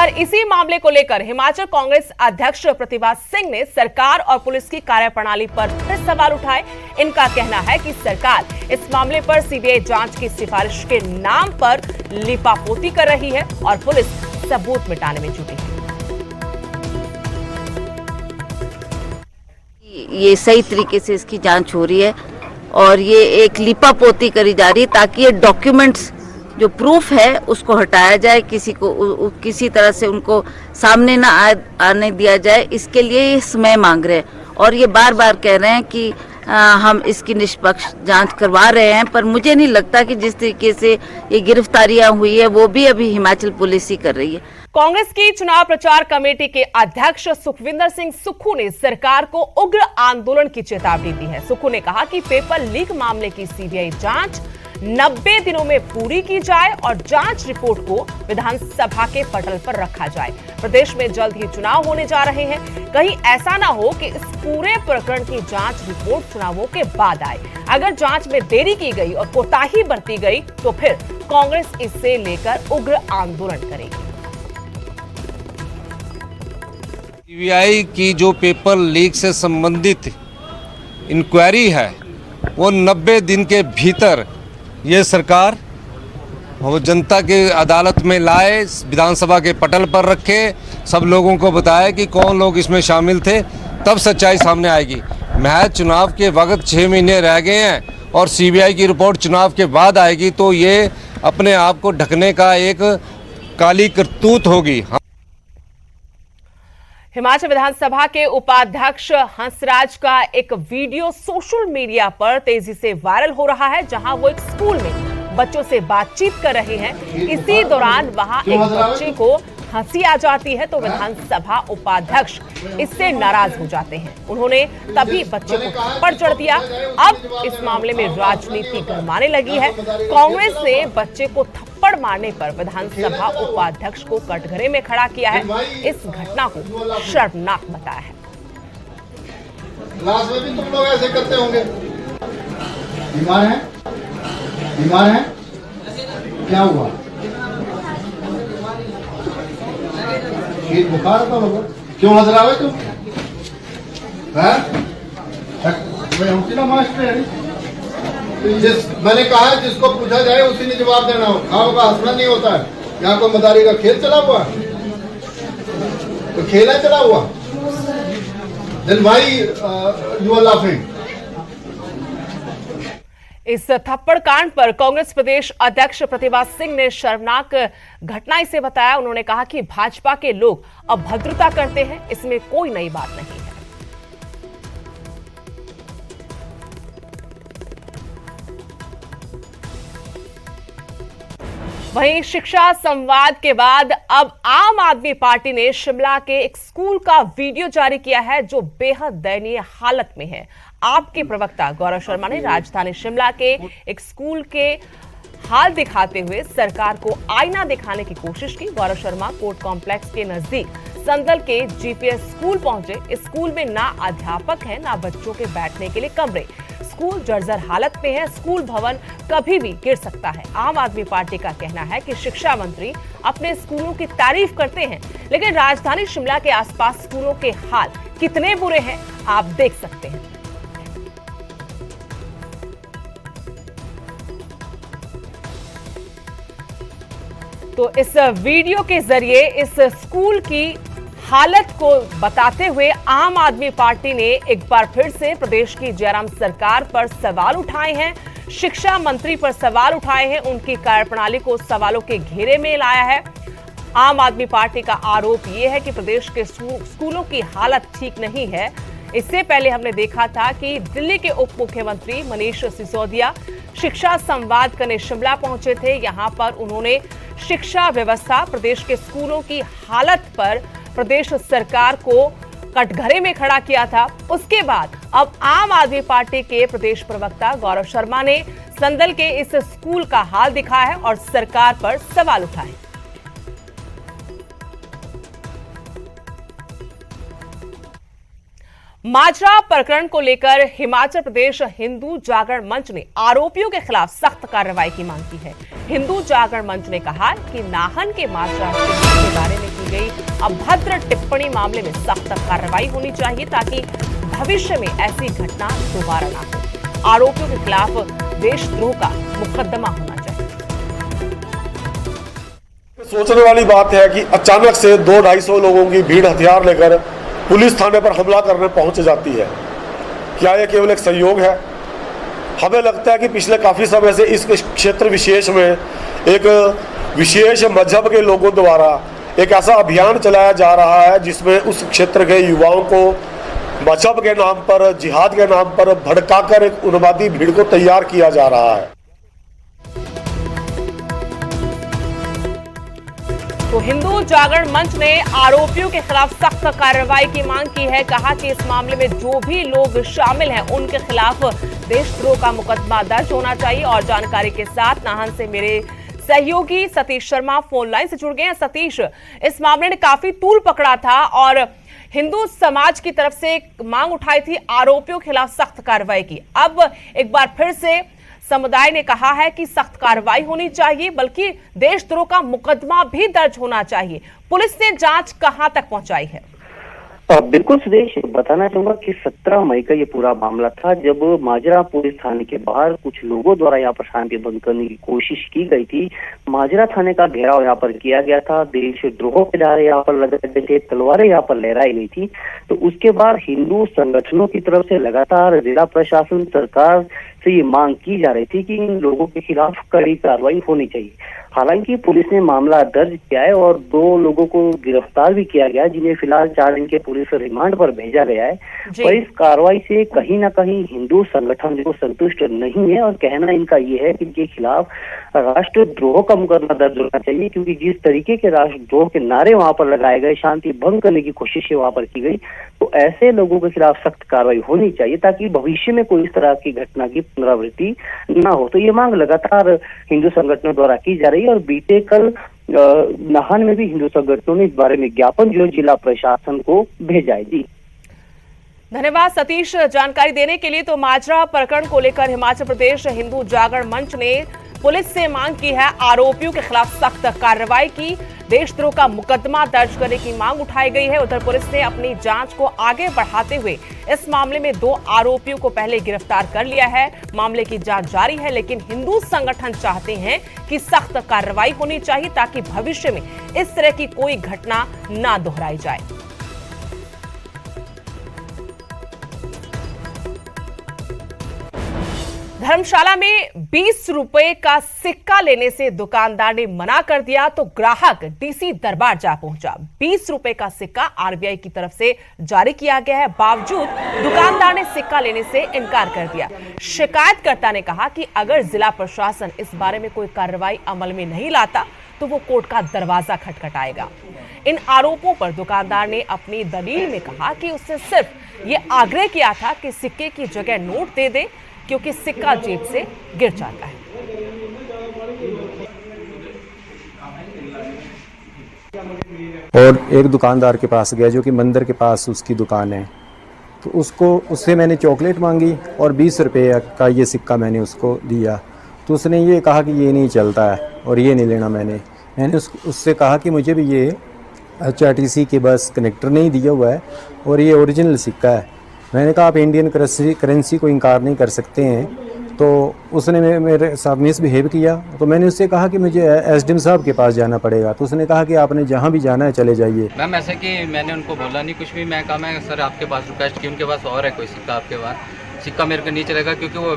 उधर इसी मामले को लेकर हिमाचल कांग्रेस अध्यक्ष प्रतिभा सिंह ने सरकार और पुलिस की कार्यप्रणाली पर फिर सवाल उठाए। इनका कहना है कि सरकार इस मामले पर सीबीआई जांच की सिफारिश के नाम पर लीपापोती कर रही है और पुलिस सबूत मिटाने में जुटी है। ये सही तरीके से इसकी जांच हो रही है और ये एक लीपापोती करी जा रही है ताकि ये डॉक्यूमेंट्स जो प्रूफ है उसको हटाया जाए, किसी तरह से उनको सामने ना आने दिया जाए। इसके लिए ये समय मांग रहे हैं और ये बार बार कह रहे हैं कि हम इसकी निष्पक्ष जांच करवा रहे हैं, पर मुझे नहीं लगता कि जिस तरीके से ये गिरफ्तारियां हुई है वो भी अभी हिमाचल पुलिस ही कर रही है। कांग्रेस की चुनाव प्रचार कमेटी के अध्यक्ष सुखविंदर सिंह सुक्खू ने सरकार को उग्र आंदोलन की चेतावनी दी है। सुक्खू ने कहा कि पेपर लीक मामले की सीबीआई जांच 90 दिनों में पूरी की जाए और जांच रिपोर्ट को विधानसभा के पटल पर रखा जाए। प्रदेश में जल्द ही चुनाव होने जा रहे हैं, कहीं ऐसा ना हो कि इस पूरे प्रकरण की जांच रिपोर्ट चुनावों के बाद आए। अगर जांच में देरी की गई और कोताही बरती गई तो फिर कांग्रेस इससे लेकर उग्र आंदोलन करेगी। सीबीआई की जो पेपर लीक से संबंधित इंक्वायरी है वो 90 दिन के भीतर ये सरकार वो जनता के अदालत में लाए, विधानसभा के पटल पर रखे, सब लोगों को बताए कि कौन लोग इसमें शामिल थे, तब सच्चाई सामने आएगी। महज चुनाव के वक्त 6 महीने रह गए हैं और सीबीआई की रिपोर्ट चुनाव के बाद आएगी तो ये अपने आप को ढकने का एक काली करतूत होगी। हिमाचल विधानसभा के उपाध्यक्ष हंसराज का एक वीडियो सोशल मीडिया पर तेजी से वायरल हो रहा है, जहां वो एक स्कूल में बच्चों से बातचीत कर रहे हैं। इसी दौरान वहां एक बच्चे को हंसी आ जाती है तो विधानसभा उपाध्यक्ष इससे नाराज हो जाते हैं। उन्होंने तभी बच्चे को थप्पड़ जड़ दिया। अब इस मामले में राजनीति गरमाने लगी है। कांग्रेस ने बच्चे को थप्पड़ मारने पर विधानसभा उपाध्यक्ष को कटघरे में खड़ा किया है। इस घटना को शर्मनाक बताया है। क्लास में भी तुम लोग ऐसे करते होंगे। बीमार हैं? बीमार हैं? क्या हुआ? बुखार था लोगों, क्यों हंस रहा है तुम? मैंने कहा है जिसको पूछा जाए उसी ने जवाब देना हो। खाओ का हंसना नहीं होता है। यहाँ कोई मदारी का खेल चला हुआ तो खेला चला हुआ। Then why you are laughing? इस थप्पड़ कांड पर कांग्रेस प्रदेश अध्यक्ष प्रतिभा सिंह ने शर्मनाक घटना इसे बताया। उन्होंने कहा कि भाजपा के लोग अभद्रता करते हैं, इसमें कोई नई बात नहीं है। वहीं शिक्षा संवाद के बाद अब आम आदमी पार्टी ने शिमला के एक स्कूल का वीडियो जारी किया है जो बेहद दयनीय हालत में है। आपके प्रवक्ता गौरव शर्मा ने राजधानी शिमला के एक स्कूल के हाल दिखाते हुए सरकार को आईना दिखाने की कोशिश की। गौरव शर्मा कोर्ट कॉम्प्लेक्स के नजदीक संदल के जीपीएस स्कूल पहुंचे। इस स्कूल में ना अध्यापक है ना बच्चों के बैठने के लिए कमरे। स्कूल जर्जर हालत में है। स्कूल भवन कभी भी गिर सकता है। आम आदमी पार्टी का कहना है कि शिक्षा मंत्री अपने स्कूलों की तारीफ करते हैं, लेकिन राजधानी शिमला के आसपास स्कूलों के हाल कितने बुरे हैं आप देख सकते हैं। तो इस वीडियो के जरिए इस स्कूल की हालत को बताते हुए आम आदमी पार्टी ने एक बार फिर से प्रदेश की जयराम सरकार पर सवाल उठाए हैं, शिक्षा मंत्री पर सवाल उठाए हैं, उनकी कार्यप्रणाली को सवालों के घेरे में लाया है। आम आदमी पार्टी का आरोप यह है कि प्रदेश के स्कूलों की हालत ठीक नहीं है। इससे पहले हमने देखा था कि दिल्ली के उप मुख्यमंत्री मनीष सिसोदिया शिक्षा संवाद करने शिमला पहुंचे थे। यहां पर उन्होंने शिक्षा व्यवस्था, प्रदेश के स्कूलों की हालत पर प्रदेश सरकार को कटघरे में खड़ा किया था। उसके बाद अब आम आदमी पार्टी के प्रदेश प्रवक्ता गौरव शर्मा ने संदल के इस स्कूल का हाल दिखाया है और सरकार पर सवाल उठाए। माजरा प्रकरण को लेकर हिमाचल प्रदेश हिंदू जागरण मंच ने आरोपियों के खिलाफ सख्त कार्रवाई की मांग की है। हिंदू जागरण मंच ने कहा कि नाहन के माजरा के बारे में की गई अभद्र टिप्पणी मामले में सख्त कार्रवाई होनी चाहिए ताकि भविष्य में ऐसी घटना दोबारा ना हो। आरोपियों के खिलाफ देशद्रोह का मुकदमा होना चाहिए। सोचने वाली बात है कि अचानक से 200-250 लोगों की भीड़ हथियार लेकर पुलिस थाने पर हमला करने पहुंच जाती है। क्या यह केवल एक संयोग है? हमें लगता है कि पिछले काफी समय से इस क्षेत्र विशेष में एक विशेष मजहब के लोगों द्वारा एक ऐसा अभियान चलाया जा रहा है जिसमें उस क्षेत्र के युवाओं को मजहब के नाम पर, जिहाद के नाम पर भड़काकर एक उन्मादी भीड़ को तैयार किया जा रहा है। तो हिंदू जागरण मंच ने आरोपियों के खिलाफ सख्त कार्रवाई की मांग की है। कहा कि इस मामले में जो भी लोग शामिल हैं उनके खिलाफ देशद्रोह का मुकदमा दर्ज होना चाहिए। और जानकारी के साथ नाहन से मेरे सहयोगी सतीश शर्मा फोन लाइन से जुड़ गए हैं। सतीश, इस मामले ने काफी तूल पकड़ा था और हिंदू समाज की तरफ से एक मांग उठाई थी आरोपियों के खिलाफ सख्त कार्रवाई की। अब एक बार फिर से समुदाय ने कहा है कि सख्त कार्रवाई होनी चाहिए, बल्कि देशद्रोह का मुकदमा भी दर्ज होना चाहिए। पुलिस ने जांच कहां तक पहुंचाई है? बिल्कुल सुदेश, बताना चाहूंगा कि 17 मई का ये पूरा मामला था जब माजरा पुलिस थाने के बाहर कुछ लोगों द्वारा यहाँ पर शांति भंग करने की कोशिश की गई थी। माजरा थाने का घेराव यहाँ पर किया गया था, देशद्रोह के नारे यहाँ पर लगाए गए थे, तलवारें यहाँ पर लहराई गई थी। तो उसके बाद हिंदू संगठनों की तरफ से लगातार जिला प्रशासन, सरकार से ये मांग की जा रही थी कि इन लोगों के खिलाफ कड़ी कार्रवाई होनी चाहिए। हालांकि पुलिस ने मामला दर्ज किया है और 2 लोगों को गिरफ्तार भी किया गया, जिन्हें फिलहाल 4 दिन के पुलिस रिमांड पर भेजा गया है। पर इस कार्रवाई से कहीं ना कहीं हिंदू संगठन जो संतुष्ट नहीं है और कहना इनका ये है कि इनके खिलाफ राष्ट्रद्रोह का मुकदमा दर्ज होना चाहिए, क्योंकि जिस तरीके के राष्ट्रद्रोह के नारे वहां पर लगाए गए, शांति भंग करने की कोशिशें वहां पर की गई, तो ऐसे लोगों के खिलाफ सख्त कार्रवाई होनी चाहिए ताकि भविष्य में कोई इस तरह की घटना की पुनरावृत्ति न हो। तो ये मांग लगातार हिंदू संगठनों द्वारा की जा रही है और बीते कल नाहन में भी हिंदू संगठनों ने इस बारे में ज्ञापन जो जिला प्रशासन को भेजा है। जी धन्यवाद सतीश जानकारी देने के लिए। तो माजरा प्रकरण को लेकर हिमाचल प्रदेश हिंदू जागरण मंच ने पुलिस से मांग की है आरोपियों के खिलाफ सख्त कार्रवाई की, देशद्रोह का मुकदमा दर्ज करने की मांग उठाई गई है। उधर पुलिस ने अपनी जांच को आगे बढ़ाते हुए इस मामले में 2 आरोपियों को पहले गिरफ्तार कर लिया है। मामले की जांच जारी है, लेकिन हिंदू संगठन चाहते हैं कि सख्त कार्रवाई होनी चाहिए ताकि भविष्य में इस तरह की कोई घटना ना दोहराई जाए। धर्मशाला में 20 रुपए का सिक्का लेने से दुकानदार ने मना कर दिया तो ग्राहक डीसी दरबार जा पहुंचा। 20 रुपए का सिक्का आरबीआई की तरफ से जारी किया गया है, बावजूद दुकानदार ने सिक्का लेने से इनकार कर दिया। शिकायतकर्ता ने कहा कि अगर जिला प्रशासन इस बारे में कोई कार्रवाई अमल में नहीं लाता तो वो कोर्ट का दरवाजा खटखटाएगा। इन आरोपों पर दुकानदार ने अपनी दलील में कहा कि उसने सिर्फ ये आग्रह किया था कि सिक्के की जगह नोट दे दे, क्योंकि सिक्का जेब से गिर जाता है। और एक दुकानदार के पास गया जो कि मंदिर के पास उसकी दुकान है, तो उससे मैंने चॉकलेट मांगी और 20 रुपये का ये सिक्का मैंने उसको दिया। तो उसने ये कहा कि ये नहीं चलता है और ये नहीं लेना। मैंने उससे कहा कि मुझे भी ये HRTC के बस कनेक्टर नहीं दिया हुआ है और ये ओरिजिनल सिक्का है। मैंने कहा आप इंडियन करेंसी को इनकार नहीं कर सकते हैं। तो उसने मेरे साथ मिसबिहेव किया। तो मैंने उससे कहा कि मुझे SDM साहब के पास जाना पड़ेगा। तो उसने कहा कि आपने जहाँ भी जाना है चले जाइए। मैम ऐसे कि मैंने उनको बोला नहीं कुछ भी, मैं कहा मैं सर आपके पास रिक्वेस्ट की, उनके पास और है कोई सिक्का आपके पास, सिक्का मेरे को नहीं चलेगा क्योंकि वो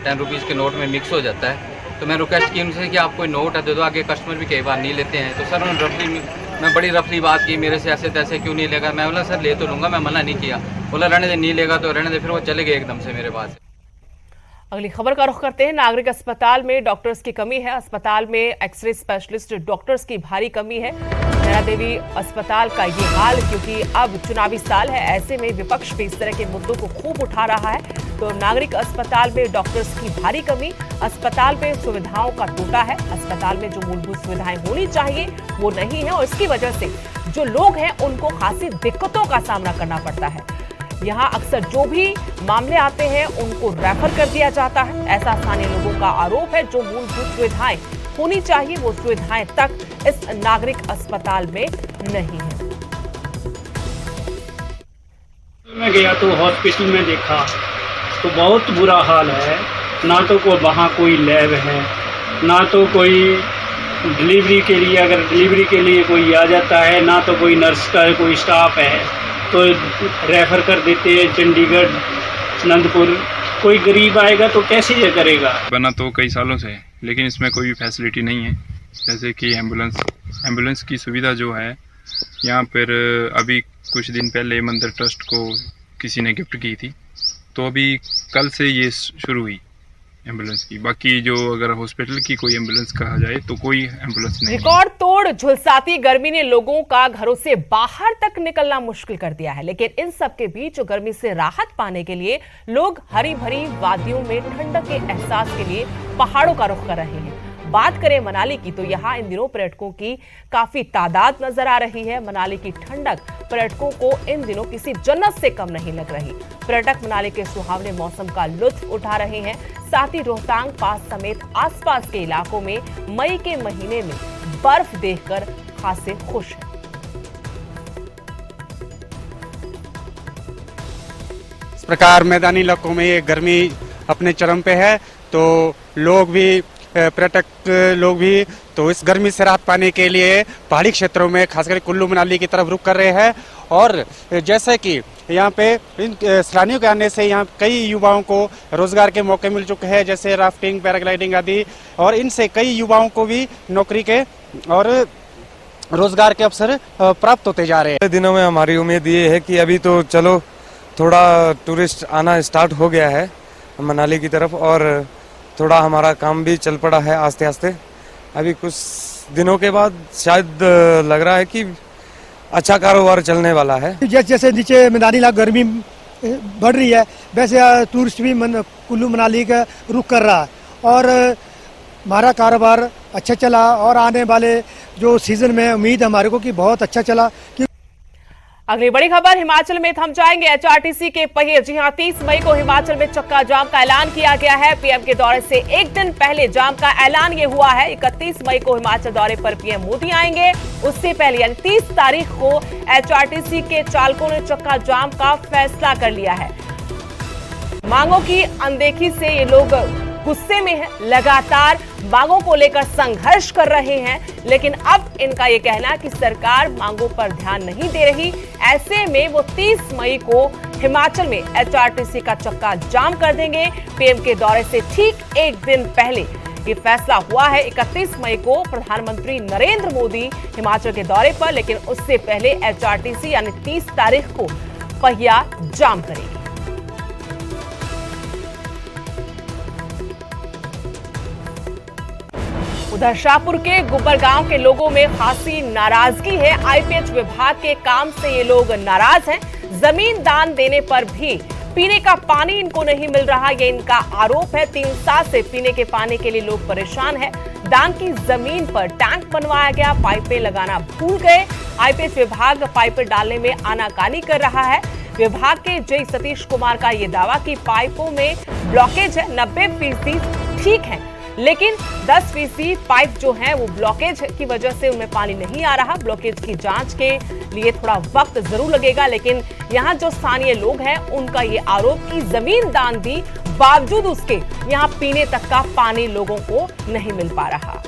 10 रुपीज़ के नोट में मिक्स हो जाता है। तो मैं रिक्वेस्ट की उनसे कि आप कोई नोट है दे दो, आगे कस्टमर भी कई बार नहीं लेते हैं। तो सर उन्होंने मैं बड़ी रफली बात की, मेरे से ऐसे तैसे क्यों नहीं लेगा। मैं बोला सर ले तो लूँगा, मैं मना नहीं किया। बोला रहने दे, नहीं लेगा तो रहने दे। फिर वो चले गए एकदम से मेरे पास। अगली खबर का रुख करते हैं। नागरिक अस्पताल में डॉक्टर्स की कमी है। अस्पताल में एक्सरे स्पेशलिस्ट डॉक्टर्स की भारी कमी है। नैना देवी अस्पताल का ये हाल क्योंकि अब चुनावी साल है, ऐसे में विपक्ष भी इस तरह के मुद्दों को खूब उठा रहा है। तो नागरिक अस्पताल में डॉक्टर्स की भारी कमी, अस्पताल में सुविधाओं का टूटा है। अस्पताल में जो मूलभूत सुविधाएं होनी चाहिए वो नहीं है और इसकी वजह से जो लोग हैं उनको खासी दिक्कतों का सामना करना पड़ता है। यहाँ अक्सर जो भी मामले आते हैं उनको रेफर कर दिया जाता है। ऐसा स्थानीय लोगों का आरोप है। जो मूलभूत सुविधाएं होनी चाहिए वो सुविधाएं तक इस नागरिक अस्पताल में नहीं है। मैं गया तो हॉस्पिटल में देखा तो बहुत बुरा हाल है। ना तो वहाँ कोई लैब है, ना तो कोई डिलीवरी के लिए, अगर डिलीवरी के लिए कोई आ जाता है, ना तो कोई नर्स का कोई स्टाफ है, तो रेफ़र कर देते हैं चंडीगढ़, आनंदपुर। कोई गरीब आएगा तो कैसे ये करेगा? बना तो कई सालों से है, लेकिन इसमें कोई भी फैसिलिटी नहीं है। जैसे कि एम्बुलेंस की सुविधा जो है यहाँ पर अभी कुछ दिन पहले मंदिर ट्रस्ट को किसी ने गिफ्ट की थी, तो अभी कल से ये शुरू हुई एम्बुलेंस की। बाकी जो अगर हॉस्पिटल की कोई एम्बुलेंस कहा जाए तो कोई एम्बुलेंस नहीं। रिकॉर्ड तोड़ झुलसाती गर्मी ने लोगों का घरों से बाहर तक निकलना मुश्किल कर दिया है, लेकिन इन सब के बीच गर्मी से राहत पाने के लिए लोग हरी भरी वादियों में ठंडक के एहसास के लिए पहाड़ों का रुख कर रहे हैं। बात करें मनाली की तो यहाँ इन दिनों पर्यटकों की काफी तादाद नजर आ रही है। मनाली की ठंडक पर्यटकों को इन दिनों किसी जन्नत से कम नहीं लग रही। पर्यटक मनाली के सुहावने मौसम का लुत्फ उठा रहे हैं। साथ ही रोहतांग पास समेत आसपास के इलाकों में मई के महीने में बर्फ देखकर खासे खुश हैं। इस प्रकार मैदानी इलाकों में ये गर्मी अपने चरम पे है, तो लोग भी, पर्यटक लोग भी तो इस गर्मी से राहत पाने के लिए पहाड़ी क्षेत्रों में खासकर कुल्लू मनाली की तरफ रुख कर रहे हैं। और जैसे कि यहाँ पे इन सैलानियों के आने से यहाँ कई युवाओं को रोजगार के मौके मिल चुके हैं, जैसे राफ्टिंग, पैराग्लाइडिंग आदि, और इनसे कई युवाओं को भी नौकरी के और रोजगार के अवसर प्राप्त होते जा रहे हैं। दिनों में हमारी उम्मीद ये है कि अभी तो चलो थोड़ा टूरिस्ट आना स्टार्ट हो गया है मनाली की तरफ, और थोड़ा हमारा काम भी चल पड़ा है आस्ते आस्ते। अभी कुछ दिनों के बाद शायद लग रहा है कि अच्छा कारोबार चलने वाला है। जैसे नीचे मैदानी इलाका गर्मी बढ़ रही है, वैसे टूरिस्ट भी कुल्लू मनाली का रुख कर रहा है, और हमारा कारोबार अच्छा चला, और आने वाले जो सीजन में उम्मीद हमारे को कि बहुत अच्छा चला। अगली बड़ी खबर हिमाचल में थम जाएंगे एचआरटीसी के पहिए। जी हां, 30 मई को हिमाचल में चक्का जाम का ऐलान किया गया है। पीएम के दौरे से एक दिन पहले जाम का ऐलान ये हुआ है। 31 मई को हिमाचल दौरे पर पीएम मोदी आएंगे। उससे पहले यानी 30 तारीख को एचआरटीसी के चालकों ने चक्का जाम का फैसला कर लिया है। मांगों की अनदेखी से ये लोग गुस्से में हैं, लगातार मांगों को लेकर संघर्ष कर रहे हैं, लेकिन अब इनका ये कहना है कि सरकार मांगों पर ध्यान नहीं दे रही। ऐसे में वो 30 मई को हिमाचल में एचआरटीसी का चक्का जाम कर देंगे। पीएम के दौरे से ठीक एक दिन पहले ये फैसला हुआ है। 31 मई को प्रधानमंत्री नरेंद्र मोदी हिमाचल के दौरे पर, लेकिन उससे पहले एचआरटीसी यानी 30 तारीख को पहिया जाम करेगी। उधर शाहपुर के गुब्बर गांव के लोगों में खासी नाराजगी है। आईपीएच विभाग के काम से ये लोग नाराज हैं। जमीन दान देने पर भी पीने का पानी इनको नहीं मिल रहा, ये इनका आरोप है। 3 साल से पीने के पानी के लिए लोग परेशान हैं। दान की जमीन पर टैंक बनवाया गया, पाइपें लगाना भूल गए। आईपीएच विभाग पाइपें डालने में आनाकानी कर रहा है। विभाग के जे सतीश कुमार का ये दावा कि पाइपों में ब्लॉकेज है, 90% ठीक है, लेकिन 10% पाइप जो हैं वो ब्लॉकेज की वजह से उनमें पानी नहीं आ रहा। ब्लॉकेज की जांच के लिए थोड़ा वक्त जरूर लगेगा, लेकिन यहाँ जो स्थानीय लोग हैं उनका ये आरोप कि जमीन दान दी बावजूद उसके यहाँ पीने तक का पानी लोगों को नहीं मिल पा रहा।